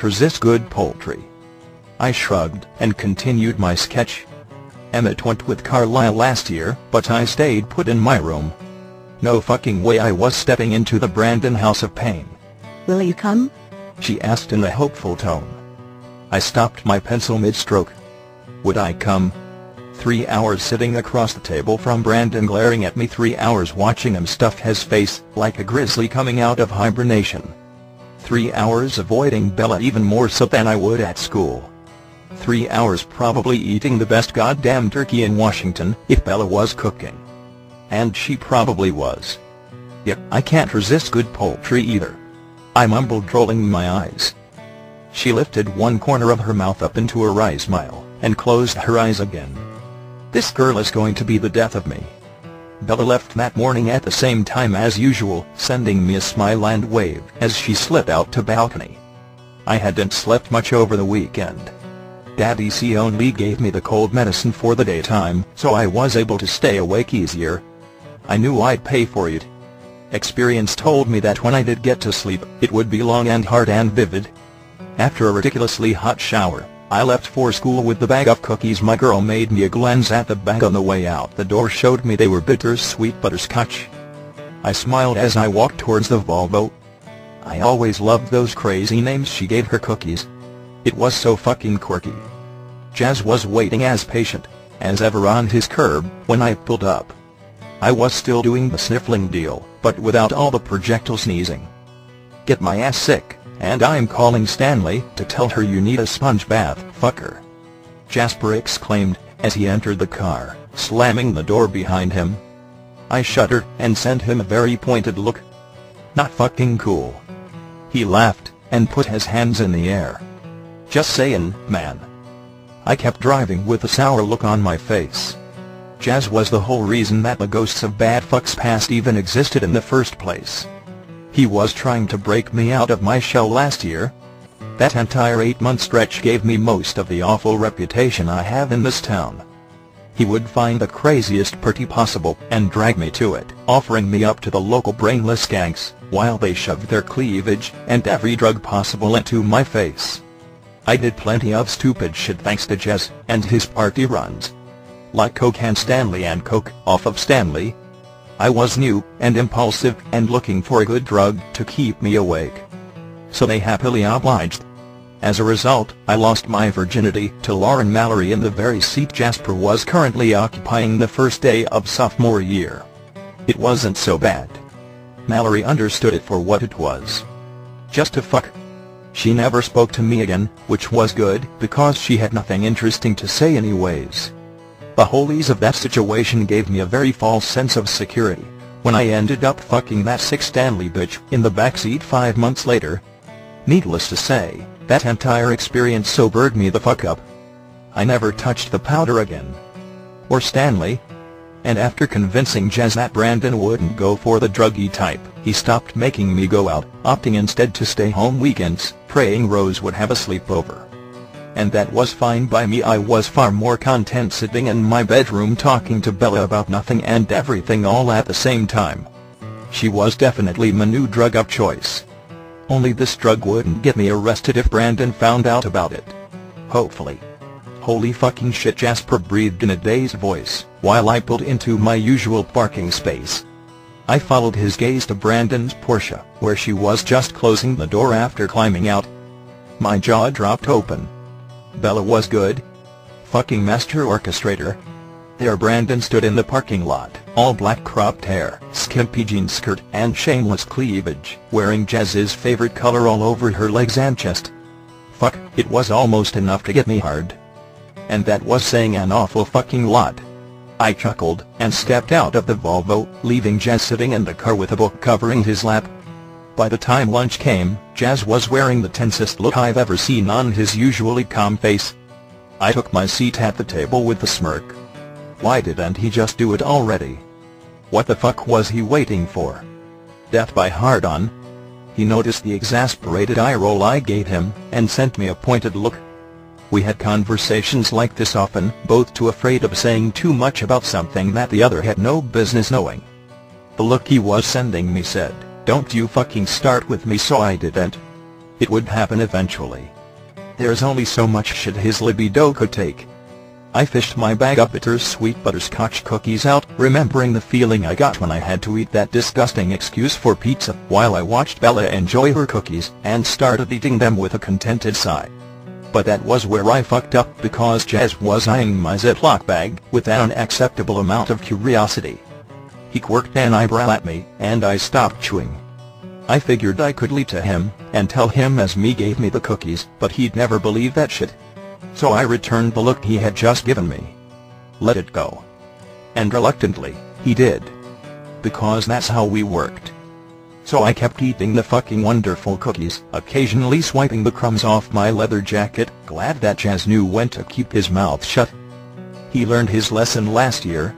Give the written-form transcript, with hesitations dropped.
resist good poultry. I shrugged and continued my sketch. Emmett went with Carlisle last year, but I stayed put in my room. No fucking way I was stepping into the Brandon house of pain. Will you come? She asked in a hopeful tone. I stopped my pencil mid-stroke. Would I come? 3 hours sitting across the table from Brandon glaring at me, 3 hours watching him stuff his face like a grizzly coming out of hibernation. 3 hours avoiding Bella even more so than I would at school. 3 hours probably eating the best goddamn turkey in Washington if Bella was cooking. And she probably was. Yep, I can't resist good poultry either. I mumbled, rolling my eyes. She lifted one corner of her mouth up into a wry smile, and closed her eyes again. This girl is going to be the death of me. Bella left that morning at the same time as usual, sending me a smile and wave as she slipped out to balcony. I hadn't slept much over the weekend. Daddy C only gave me the cold medicine for the daytime, so I was able to stay awake easier. I knew I'd pay for it. Experience told me that when I did get to sleep, it would be long and hard and vivid. After a ridiculously hot shower, I left for school with the bag of cookies my girl made me. A glance at the bag on the way out the door showed me they were Bittersweet Butterscotch. I smiled as I walked towards the Volvo. I always loved those crazy names she gave her cookies. It was so fucking quirky. Jazz was waiting as patient as ever on his curb when I pulled up. I was still doing the sniffling deal, but without all the projectile sneezing. Get my ass sick, and I'm calling Stanley to tell her you need a sponge bath, fucker. Jasper exclaimed as he entered the car, slamming the door behind him. I shuddered and sent him a very pointed look. Not fucking cool. He laughed and put his hands in the air. Just saying, man. I kept driving with a sour look on my face. Jazz was the whole reason that the ghosts of bad fucks past even existed in the first place. He was trying to break me out of my shell last year. That entire 8-month stretch gave me most of the awful reputation I have in this town. He would find the craziest party possible and drag me to it, offering me up to the local brainless skanks, while they shoved their cleavage and every drug possible into my face. I did plenty of stupid shit thanks to Jazz and his party runs. Like Coke and Stanley and Coke off of Stanley. I was new and impulsive and looking for a good drug to keep me awake. So they happily obliged. As a result, I lost my virginity to Lauren Mallory in the very seat Jasper was currently occupying the first day of sophomore year. It wasn't so bad. Mallory understood it for what it was. Just a fuck. She never spoke to me again, which was good because she had nothing interesting to say anyways. The holies of that situation gave me a very false sense of security when I ended up fucking that sick Stanley bitch in the backseat 5 months later. Needless to say, that entire experience sobered me the fuck up. I never touched the powder again. Or Stanley. And after convincing Jazz that Brandon wouldn't go for the druggy type, he stopped making me go out, opting instead to stay home weekends, praying Rose would have a sleepover. And that was fine by me. I was far more content sitting in my bedroom talking to Bella about nothing and everything all at the same time. She was definitely my new drug of choice. Only this drug wouldn't get me arrested if Brandon found out about it. Hopefully. Holy fucking shit, Jasper breathed in a dazed voice, while I pulled into my usual parking space. I followed his gaze to Brandon's Porsche, where she was just closing the door after climbing out. My jaw dropped open. Bella was good. Fucking master orchestrator. There Brandon stood in the parking lot, all black cropped hair, skimpy jean skirt and shameless cleavage, wearing Jazz's favorite color all over her legs and chest. Fuck, it was almost enough to get me hard. And that was saying an awful fucking lot. I chuckled and stepped out of the Volvo, leaving Jazz sitting in the car with a book covering his lap. By the time lunch came, Jazz was wearing the tensest look I've ever seen on his usually calm face. I took my seat at the table with a smirk. Why didn't he just do it already? What the fuck was he waiting for? Death by hard-on? He noticed the exasperated eye roll I gave him, and sent me a pointed look. We had conversations like this often, both too afraid of saying too much about something that the other had no business knowing. The look he was sending me said, "Don't you fucking start with me," so I didn't. It would happen eventually. There's only so much shit his libido could take. I fished my bag of Bittersweet Butterscotch cookies out, remembering the feeling I got when I had to eat that disgusting excuse for pizza, while I watched Bella enjoy her cookies, and started eating them with a contented sigh. But that was where I fucked up, because Jazz was eyeing my Ziploc bag with an unacceptable amount of curiosity. He quirked an eyebrow at me, and I stopped chewing. I figured I could leap to him, and tell him as me gave me the cookies, but he'd never believe that shit. So I returned the look he had just given me. Let it go. And reluctantly, he did. Because that's how we worked. So I kept eating the fucking wonderful cookies, occasionally swiping the crumbs off my leather jacket, glad that Jazz knew when to keep his mouth shut. He learned his lesson last year,